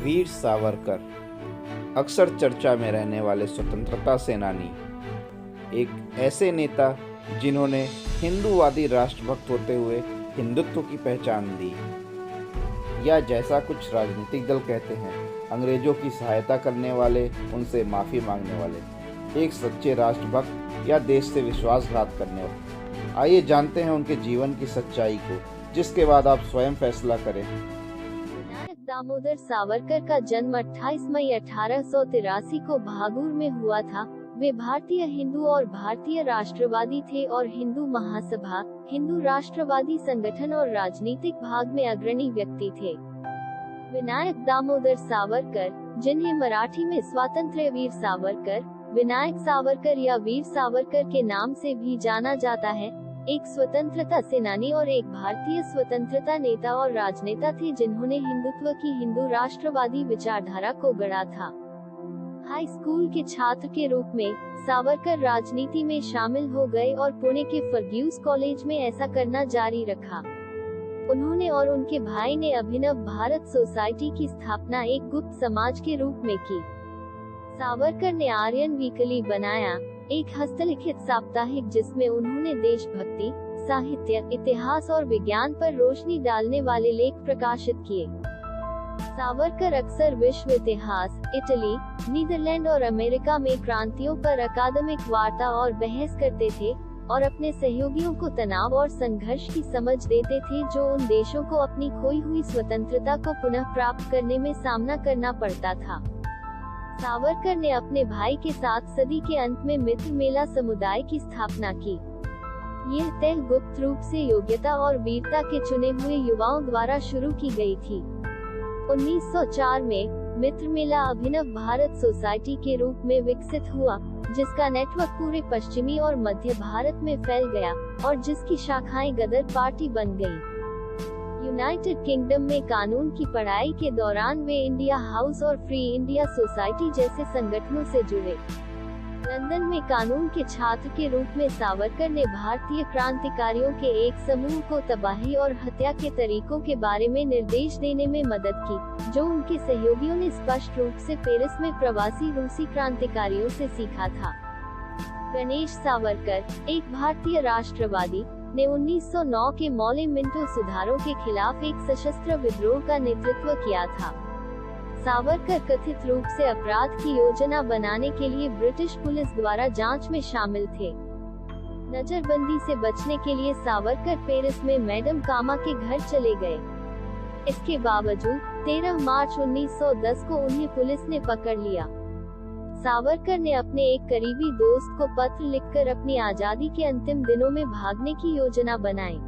वीर सावरकर अक्सर चर्चा में रहने वाले स्वतंत्रता सेनानी, एक ऐसे नेता जिन्होंने हिंदूवादी राष्ट्रभक्त होते हुए हिंदुत्व की पहचान दी, या जैसा कुछ राजनीतिक दल कहते हैं, अंग्रेजों की सहायता करने वाले, उनसे माफ़ी मांगने वाले, एक सच्चे राष्ट्रभक्त या देश से विश्वासघात करने वाले। आइए जानते हैं उनके जीवन की सच्चाई को, जिसके बाद आप स्वयं फैसला करें। विनायक दामोदर सावरकर का जन्म 28 मई 1883 को भागूर में हुआ था। वे भारतीय हिंदू और भारतीय राष्ट्रवादी थे और हिंदू महासभा, हिंदू राष्ट्रवादी संगठन और राजनीतिक भाग में अग्रणी व्यक्ति थे। विनायक दामोदर सावरकर, जिन्हें मराठी में स्वातंत्र्य वीर सावरकर, विनायक सावरकर या वीर सावरकर के नाम से भी जाना जाता है, एक स्वतंत्रता सेनानी और एक भारतीय स्वतंत्रता नेता और राजनेता थे जिन्होंने हिंदुत्व की हिंदू राष्ट्रवादी विचारधारा को गढ़ा था। हाई स्कूल के छात्र के रूप में सावरकर राजनीति में शामिल हो गए और पुणे के फर्ग्यूस कॉलेज में ऐसा करना जारी रखा। उन्होंने और उनके भाई ने अभिनव भारत सोसाइटी की स्थापना एक गुप्त समाज के रूप में की। सावरकर ने आर्यन वीकली बनाया, एक हस्तलिखित साप्ताहिक जिसमें उन्होंने देशभक्ति, साहित्य, इतिहास और विज्ञान पर रोशनी डालने वाले लेख प्रकाशित किए। सावरकर अक्सर विश्व इतिहास, इटली, नीदरलैंड और अमेरिका में क्रांतियों पर अकादमिक वार्ता और बहस करते थे और अपने सहयोगियों को तनाव और संघर्ष की समझ देते थे जो उन देशों को अपनी खोई हुई स्वतंत्रता को पुनः प्राप्त करने में सामना करना पड़ता था। सावरकर ने अपने भाई के साथ सदी के अंत में मित्र मेला समुदाय की स्थापना की। यह तह गुप्त रूप से योग्यता और वीरता के चुने हुए युवाओं द्वारा शुरू की गई थी। 1904 में मित्र मेला अभिनव भारत सोसाइटी के रूप में विकसित हुआ, जिसका नेटवर्क पूरे पश्चिमी और मध्य भारत में फैल गया और जिसकी शाखाएं गदर पार्टी बन गईं। यूनाइटेड किंगडम में कानून की पढ़ाई के दौरान वे इंडिया हाउस और फ्री इंडिया सोसाइटी जैसे संगठनों से जुड़े। लंदन में कानून के छात्र के रूप में सावरकर ने भारतीय क्रांतिकारियों के एक समूह को तबाही और हत्या के तरीकों के बारे में निर्देश देने में मदद की, जो उनके सहयोगियों ने स्पष्ट रूप से पेरिस में प्रवासी रूसी क्रांतिकारियों से सीखा था। गणेश सावरकर, एक भारतीय राष्ट्रवादी, ने 1909 के मौले मिंटो सुधारों के खिलाफ एक सशस्त्र विद्रोह का नेतृत्व किया था। सावरकर कथित रूप से अपराध की योजना बनाने के लिए ब्रिटिश पुलिस द्वारा जांच में शामिल थे। नजरबंदी से बचने के लिए सावरकर पेरिस में मैडम कामा के घर चले गए। इसके बावजूद 13 मार्च 1910 को उन्हें पुलिस ने पकड़ लिया। सावरकर ने अपने एक करीबी दोस्त को पत्र लिखकर अपनी आजादी के अंतिम दिनों में भागने की योजना बनाई।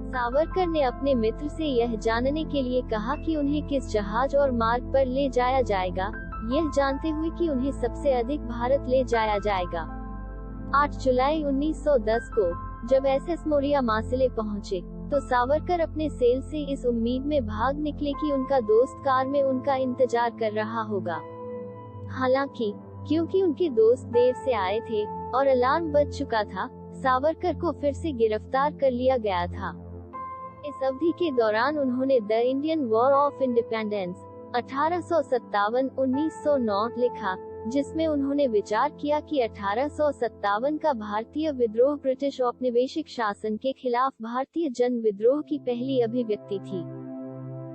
सावरकर ने अपने मित्र से यह जानने के लिए कहा कि उन्हें किस जहाज और मार्ग पर ले जाया जाएगा, यह जानते हुए कि उन्हें सबसे अधिक भारत ले जाया जाएगा। 8 जुलाई 1910 को जब एसएस मोरिया मासिले पहुंचे, तो सावरकर अपने सेल से इस उम्मीद में भाग निकले कि उनका दोस्त कार में उनका इंतजार कर रहा होगा। हालांकि क्योंकि उनके दोस्त देर से आए थे और अलार्म बज चुका था, सावरकर को फिर से गिरफ्तार कर लिया गया था। इस अवधि के दौरान उन्होंने the Indian war of independence 1857-1909 लिखा, जिसमें उन्होंने विचार किया कि 1857 का भारतीय विद्रोह ब्रिटिश औपनिवेशिक शासन के खिलाफ भारतीय जन विद्रोह की पहली अभिव्यक्ति थी।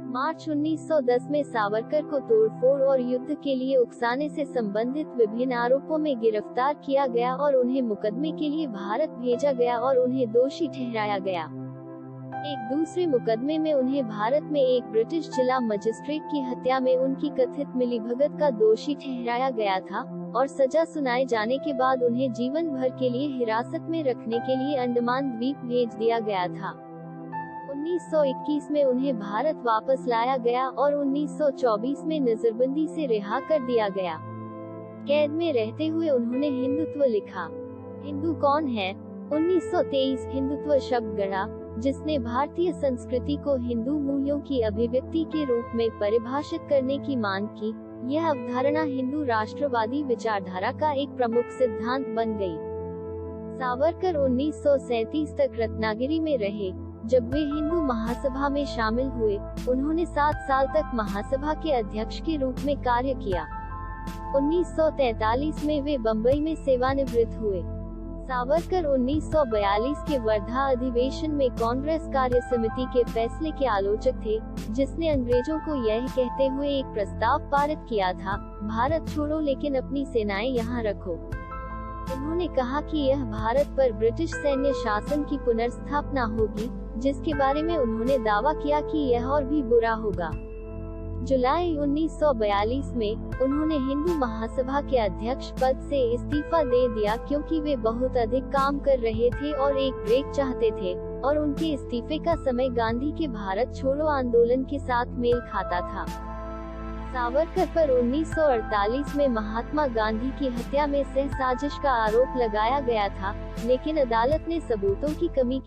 मार्च 1910 में सावरकर को तोड़फोड़ और युद्ध के लिए उकसाने से संबंधित विभिन्न आरोपों में गिरफ्तार किया गया और उन्हें मुकदमे के लिए भारत भेजा गया और उन्हें दोषी ठहराया गया। एक दूसरे मुकदमे में उन्हें भारत में एक ब्रिटिश जिला मजिस्ट्रेट की हत्या में उनकी कथित मिलीभगत का दोषी ठहराया गया था और सजा सुनाए जाने के बाद उन्हें जीवन भर के लिए हिरासत में रखने के लिए अंडमान द्वीप भेज दिया गया था। 1921 में उन्हें भारत वापस लाया गया और 1924 में नजरबंदी से रिहा कर दिया गया। कैद में रहते हुए उन्होंने हिंदुत्व लिखा। हिंदू कौन है? 1923 हिंदुत्व शब्द गढ़ा, जिसने भारतीय संस्कृति को हिंदू मूल्यों की अभिव्यक्ति के रूप में परिभाषित करने की मांग की। यह अवधारणा हिंदू राष्ट्रवादी विचारधारा का एक प्रमुख सिद्धांत बन गई। सावरकर 1937 तक रत्नागिरी में रहे, जब वे हिंदू महासभा में शामिल हुए, उन्होंने 7 साल तक महासभा के अध्यक्ष के रूप में कार्य किया। 1943 में वे बम्बई में सेवानिवृत्त हुए। सावरकर 1942 के वर्धा अधिवेशन में कांग्रेस कार्य समिति के फैसले के आलोचक थे, जिसने अंग्रेजों को यह कहते हुए एक प्रस्ताव पारित किया था, भारत छोड़ो लेकिन अपनी सेनाएं यहाँ रखो। उन्होंने कहा कि यह भारत पर ब्रिटिश सैन्य शासन की पुनर्स्थापना होगी, जिसके बारे में उन्होंने दावा किया कि यह और भी बुरा होगा। जुलाई 1942 में उन्होंने हिंदू महासभा के अध्यक्ष पद से इस्तीफा दे दिया, क्योंकि वे बहुत अधिक काम कर रहे थे और एक ब्रेक चाहते थे, और उनके इस्तीफे का समय गांधी के भारत छोड़ो आंदोलन के साथ मेल खाता था। सावरकर पर 1948 में महात्मा गांधी की हत्या में सहसाजिश का आरोप लगाया गया था, लेकिन अदालत ने सबूतों की कमी